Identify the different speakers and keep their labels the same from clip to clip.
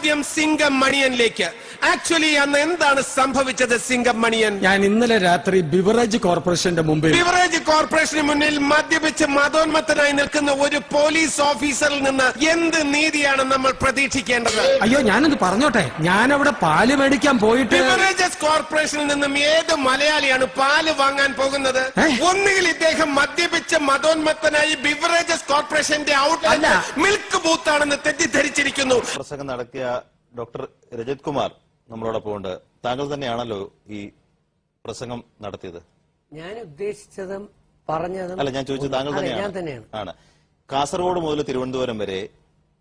Speaker 1: ആദ്യം സിംഗം മണിയനിലേക്ക്. ആക്ച്വലി അന്ന് എന്താണ് സംഭവിച്ചത് സിംഗം മണിയൻ?
Speaker 2: ഞാൻ ഇന്നലെ രാത്രി ബിവറേജ് കോർപ്പറേഷന്റെ മുമ്പിൽ
Speaker 1: മുന്നിൽ മദ്യപിച്ച് മതോന്മത്തനായി നിൽക്കുന്ന ഒരു പോലീസ് ഓഫീസറിൽ നിന്ന് എന്ത് നീതിയാണ് നമ്മൾ പ്രതീക്ഷിക്കേണ്ടത്?
Speaker 2: അയ്യോ, ഞാനത് പറഞ്ഞോട്ടെ. ഞാൻ അവിടെ പാല് മേടിക്കാൻ പോയിട്ട്
Speaker 1: ബിവറേജസ് കോർപ്പറേഷനിൽ നിന്നും ഏത് മലയാളിയാണ് പാല് വാങ്ങാൻ പോകുന്നത്? ഒന്നുകിൽ ഇദ്ദേഹം മദ്യപിച്ച് മതോന്മത്തനായി ബിവറേജസ് കോർപ്പറേഷന്റെ ഔട്ട്ലെറ്റ് മിൽക്ക് ബൂത്ത് ആണെന്ന് തെറ്റിദ്ധരിച്ചിരിക്കുന്നു.
Speaker 3: പ്രസംഗം നടത്തിയ ഡോക്ടർ രജത് കുമാർ നമ്മളോടൊപ്പം ഉണ്ട്. താങ്കൾ തന്നെയാണല്ലോ ഈ പ്രസംഗം നടത്തിയത്?
Speaker 4: ഞാൻ ഉദ്ദേശിച്ചതും പറഞ്ഞതും
Speaker 3: അല്ല, ഞാൻ ചോദിച്ചത് താങ്കൾ തന്നെയാണ്. ആണ്. കാസർഗോഡ് മുതൽ തിരുവനന്തപുരം വരെ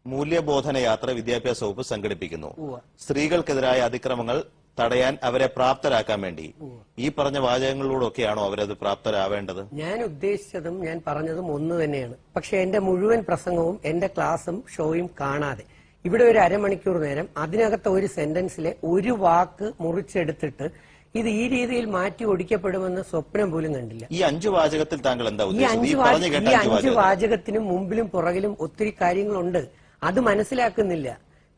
Speaker 3: മൂല്യബോധന യാത്ര വിദ്യാഭ്യാസ വകുപ്പ് സംഘടിപ്പിക്കുന്നു. സ്ത്രീകൾക്കെതിരായ അതിക്രമങ്ങൾ തടയാൻ അവരെ പ്രാപ്തരാക്കാൻ വേണ്ടി ഈ പറഞ്ഞ വാചകങ്ങളിലൂടെയൊക്കെയാണോ അവരത് പ്രാപ്തരാവേണ്ടത്?
Speaker 4: ഞാൻ ഉദ്ദേശിച്ചതും ഞാൻ പറഞ്ഞതും ഒന്ന് തന്നെയാണ്. പക്ഷെ എന്റെ മുഴുവൻ പ്രസംഗവും എന്റെ ക്ലാസും ഷോയും കാണാതെ ഇവിടെ ഒരു അരമണിക്കൂർ നേരം അതിനകത്ത് ഒരു സെന്റൻസിലെ ഒരു വാക്ക് മുറിച്ചെടുത്തിട്ട് ഇത് ഈ രീതിയിൽ മാറ്റി ഒടിക്കപ്പെടുമെന്ന് സ്വപ്നം പോലും കണ്ടില്ല.
Speaker 3: ഈ 5 വാചകത്തിൽ താങ്കൾ എന്താ
Speaker 4: ഈ 5 വാചകത്തിനും മുമ്പിലും പുറകിലും ഒത്തിരി കാര്യങ്ങളുണ്ട്. അത് മനസ്സിലാക്കുന്നില്ല.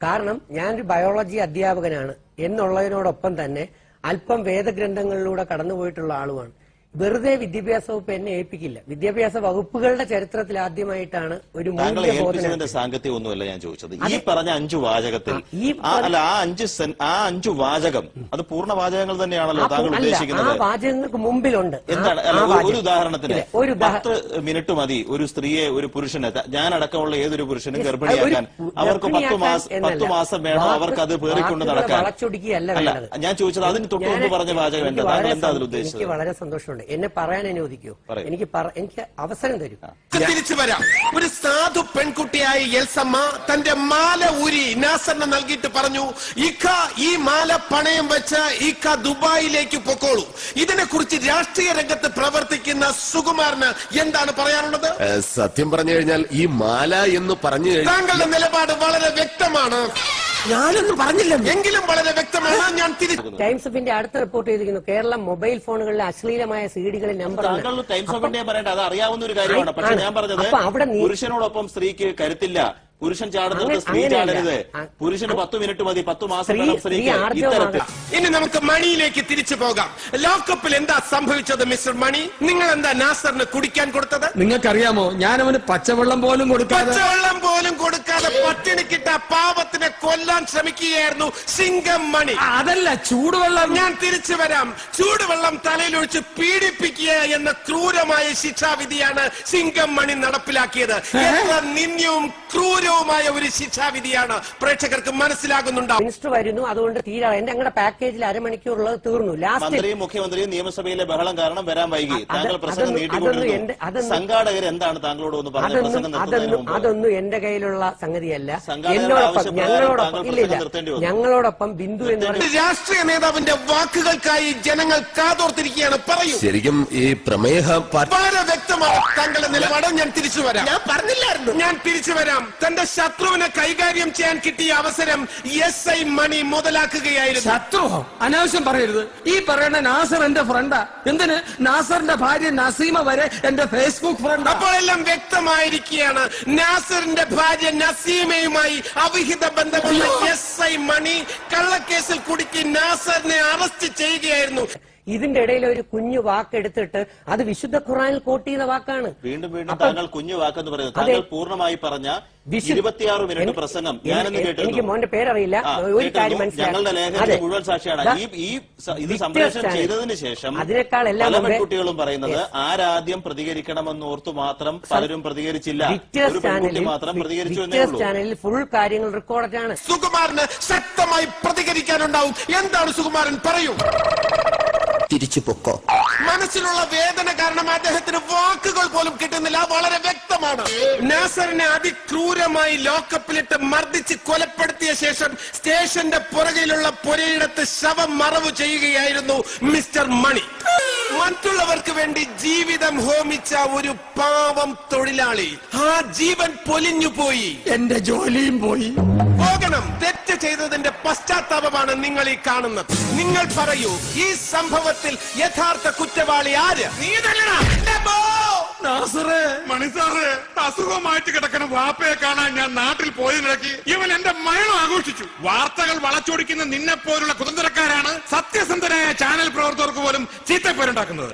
Speaker 4: കാരണം ഞാനൊരു ബയോളജി അധ്യാപകനാണ് എന്നുള്ളതിനോടൊപ്പം തന്നെ അല്പം വേദഗ്രന്ഥങ്ങളിലൂടെ കടന്നുപോയിട്ടുള്ള ആളുമാണ്. വെറുതെ വിദ്യാഭ്യാസ വകുപ്പ് എന്നെ ഏൽപ്പിക്കില്ല. വിദ്യാഭ്യാസ വകുപ്പുകളുടെ ചരിത്രത്തിൽ ആദ്യമായിട്ടാണ് ഒരു
Speaker 3: മൂല്യബോധന സാങ്കത്യം ഒന്നുമല്ല ഞാൻ ചോദിച്ചത്. ഈ പറഞ്ഞ 5 വാചകത്തിൽ അല്ല, ആ 5 വാചകം അത് പൂർണ്ണ വാചകങ്ങൾ തന്നെയാണല്ലോ താങ്കൾ ഉദ്ദേശിക്കുന്നത്?
Speaker 4: ആ വാചകങ്ങൾക്ക് മുമ്പിലുണ്ട്.
Speaker 3: എന്താണ്? ഒരു ഉദാഹരണത്തിന് 10 മിനിറ്റ് മതി ഒരു സ്ത്രീയെ ഒരു പുരുഷനെ, ഞാൻ അടക്കമുള്ള ഏതൊരു പുരുഷനും ഗർഭിണിയാക്കാൻ അവർക്ക് 10 മാസം വേണം അവർക്ക് അത് പേറിക്കൊണ്ട് നടക്കാൻ. അല്ല, ഞാൻ ചോദിച്ചത് അതിന് തൊട്ട് മുമ്പ് പറഞ്ഞ വാചകം എന്താ? താങ്കൾ എന്താ അതിൽ ഉദ്ദേശിച്ചത്?
Speaker 4: എനിക്ക് വളരെ സന്തോഷമുണ്ട്. എന്നെ പറയാൻ അനുവദിക്കൂ. എനിക്ക് അവസരം തരൂ.
Speaker 1: തിരിച്ചു വരാം. ഒരു സാധു പെൺകുട്ടിയായ എൽസമ്മ തന്റെ മാല ഊരി നാസറിന് നൽകിയിട്ട് പറഞ്ഞു, ഇക്ക ഈ മാല പണയം വെച്ച് ഇക്ക ദുബായിലേക്ക് പൊക്കോളൂ. ഇതിനെക്കുറിച്ച് രാഷ്ട്രീയ രംഗത്ത് പ്രവർത്തിക്കുന്ന സുകുമാരന് എന്താണ് പറയാനുള്ളത്?
Speaker 5: സത്യം പറഞ്ഞു കഴിഞ്ഞാൽ ഈ മാല എന്ന് പറഞ്ഞു
Speaker 1: താങ്കളുടെ നിലപാട് വളരെ വ്യക്തമാണ്.
Speaker 2: ഞാനൊന്നും പറഞ്ഞില്ല,
Speaker 1: എങ്കിലും വളരെ വ്യക്തമാണ്. ഞാൻ
Speaker 4: ടൈംസ് ഓഫ് ഇന്ത്യ അടുത്ത് റിപ്പോർട്ട് ചെയ്തിരിക്കുന്നു, കേരളം മൊബൈൽ ഫോണുകളിലെ അശ്ലീലമായ സീഡികളിൽ നമ്പർ.
Speaker 3: ടൈംസ് ഓഫ് ഇന്ത്യ പറയട്ടെ, അത് അറിയാവുന്ന ഒരു കാര്യമാണ്. പക്ഷെ ഞാൻ പറഞ്ഞത് പുരുഷനോടൊപ്പം സ്ത്രീക്ക് കരുത്തില്ല, പുരുഷൻ ചാടുന്നത് സ്ത്രീ ചാടരുത്, പുരുഷന് 10 മിനിറ്റ് മതി, 10 മാസം വേണം സ്ത്രീക്ക്. ഇത്തരത്തിൽ
Speaker 1: ഇനി നമുക്ക് മണിയിലേക്ക് തിരിച്ചു പോകാം. ലോക്കപ്പിൽ എന്താ സംഭവിച്ചത് മിസ്റ്റർ മണി? നിങ്ങൾ എന്താ നാസറിന് കുടിക്കാൻ കൊടുത്തത്?
Speaker 2: നിങ്ങൾക്കറിയാമോ, ഞാൻ അവന് പച്ചവെള്ളം പോലും
Speaker 1: കൊടുക്കാതെ പട്ടിണിക്കിട്ട പാവത്തിനെ കൊല്ലാൻ ശ്രമിക്കുകയായിരുന്നു സിംഗം മണി.
Speaker 2: അതല്ല, ചൂടുവെള്ളം.
Speaker 1: ഞാൻ തിരിച്ചു വരാം. ചൂടുവെള്ളം തലയിലൊഴിച്ച് പീഡിപ്പിക്കുക എന്ന ക്രൂരമായ ശിക്ഷാവിധിയാണ് സിംഗം മണി നടപ്പിലാക്കിയത്. എത്ര നിന്ദ്യവും ക്രൂരവുമായ ഒരു ശിക്ഷാവിധിയാണ്. പ്രേക്ഷകർക്ക് മനസ്സിലാകുന്നുണ്ടോ?
Speaker 4: മിനിസ്റ്റർ വരുന്നു, അതുകൊണ്ട് തീരാ എന്റെ ഞങ്ങളുടെ പാക്കേജിൽ അരമണിക്കൂറുള്ളത് തീർന്നു.
Speaker 3: മന്ത്രിയും മുഖ്യമന്ത്രിയും നിയമസഭയിലെ ബഹളം കാരണം വരാൻ വൈകി. താങ്കൾ പ്രസംഗം നീട്ടിക്കൊണ്ടിരുന്നു. സംഘാടകർ എന്താണ് താങ്കളോട് ഒന്ന് പറഞ്ഞത്?
Speaker 4: അതൊന്നും എന്റെ കയ്യിലുള്ള സംഗതിയല്ല. ഞങ്ങളോടൊപ്പം ബിന്ദു എന്ന് പറയുന്ന
Speaker 1: രാഷ്ട്രീയ നേതാവിന്റെ വാക്കുകൾക്കായി ജനങ്ങൾ കാതോർത്തിരിക്കുകയാണ്. പറയൂ. ശരിക്കും
Speaker 5: ഈ പ്രമേഹ
Speaker 1: വളരെ വ്യക്തമാണ് താങ്കളുടെ നിലപാട്. ഞാൻ തിരിച്ചു വരാം. ഞാൻ പറഞ്ഞില്ലായിരുന്നു. ഞാൻ തിരിച്ചു വരാം. തന്റെ ശത്രുവിനെ കൈകാര്യം ചെയ്യാൻ കിട്ടിയ അവസരം SI മണി മുതലാക്കുകയായിരുന്നു.
Speaker 2: ശത്രുവോ? അനാവശ്യം പറയരുത്. ഈ പറയുന്ന നാസർ എന്റെ ഫ്രണ്ടാ. എന്തിന്? നാസറിന്റെ ഭാര്യ നസീമ വരെ എന്റെ ഫേസ്ബുക്ക് ഫ്രണ്ട്.
Speaker 1: അപ്പോഴെല്ലാം വ്യക്തമായിരിക്കുകയാണ്, നാസറിന്റെ ഭാര്യ നസീമയുമായി അവിഹിത ബന്ധമുള്ള SI മണി കള്ളക്കേസിൽ കുടുക്കി നാസറിനെ അറസ്റ്റ് ചെയ്യുകയായിരുന്നു.
Speaker 4: ഇതിന്റെ ഇടയിൽ ഒരു കുഞ്ഞു വാക്കെടുത്തിട്ട് അത് വിശുദ്ധ ഖുർആനിൽ കോട്ട് ചെയ്ത വാക്കാണ്.
Speaker 3: വീണ്ടും വീണ്ടും താങ്കൾ കുഞ്ഞു വാക്കെന്ന് പറയുന്നത്. താങ്കൾ പൂർണ്ണമായി പറഞ്ഞ 26 മിനിറ്റ് പ്രസംഗം ഞാനെന്ന് കേട്ടിരുന്നു.
Speaker 4: എനിക്ക് മോന്റെ പേരറിയില്ല. ഒരു കാര്യം
Speaker 3: ഞങ്ങളുടെ ലേഖനത്തിൽ മുഴുവൻ സാക്ഷിയാണ്. ഇത് സംപ്രേഷണം ചെയ്തതിന് ശേഷം പല പെൺകുട്ടികളും പറയുന്നത് ആരാദ്യം പ്രതികരിക്കണമെന്ന് ഓർത്തു മാത്രം പലരും പ്രതികരിച്ചില്ല, ഒരു പെൺകുട്ടി മാത്രം പ്രതികരിച്ചു എന്നേ ഉള്ളൂ.
Speaker 4: ചാനലിൽ ഫുൾ കാര്യങ്ങൾ റെക്കോർഡാണ്.
Speaker 1: സുകുമാരന് ശക്തമായി പ്രതികരിക്കാനുണ്ടാവും. എന്താണ് സുകുമാരൻ? പറയൂ.
Speaker 5: തിരിച്ചു പൊക്കോ.
Speaker 1: മനസ്സിലുള്ള വേദന കാരണം അദ്ദേഹത്തിന് വാക്കുകൾ പോലും കിട്ടുന്നില്ല. വളരെ വ്യക്തമാണ്. നാസറിനെ അതിക്രൂരമായി ലോക്കപ്പിലിട്ട് മർദ്ദിച്ച് കൊലപ്പെടുത്തിയ ശേഷം സ്റ്റേഷന്റെ പുറകിലുള്ള പുരയിടത്ത് ശവം മറവ് ചെയ്യുകയായിരുന്നു മിസ്റ്റർ മണി. മറ്റുള്ളവർക്ക് വേണ്ടി ജീവിതം ഹോമിച്ച ഒരു പാവം തൊഴിലാളി. ആ ജീവൻ പൊലിഞ്ഞു പോയി.
Speaker 2: എന്റെ ജോലിയും പോയി.
Speaker 1: പോകണം. തെറ്റ് ചെയ്തതിന്റെ പശ്ചാത്താപമാണ് നിങ്ങൾ ഈ കാണുന്നത്. നിങ്ങൾ പറയൂ, ഈ സംഭവത്തിൽ യഥാർത്ഥ കുറ്റവാളി ആര്? നീ തന്നെയാ.
Speaker 2: നാസറേ,
Speaker 6: മണിസാറ്, അസുഖമായിട്ട് കിടക്കുന്ന വാപ്പയെ കാണാൻ ഞാൻ നാട്ടിൽ പോയതിനിടയ്ക്ക് ഇവൻ എന്റെ മരണം ആഘോഷിച്ചു. വാർത്തകൾ വളച്ചൊടിക്കുന്ന നിന്നെ പോലുള്ള കുതന്ത്രക്കാരാണ് സത്യസന്ധനായ ചാനൽ പ്രവർത്തകർക്ക് പോലും ചീത്തപ്പേരുണ്ടാക്കുന്നത്.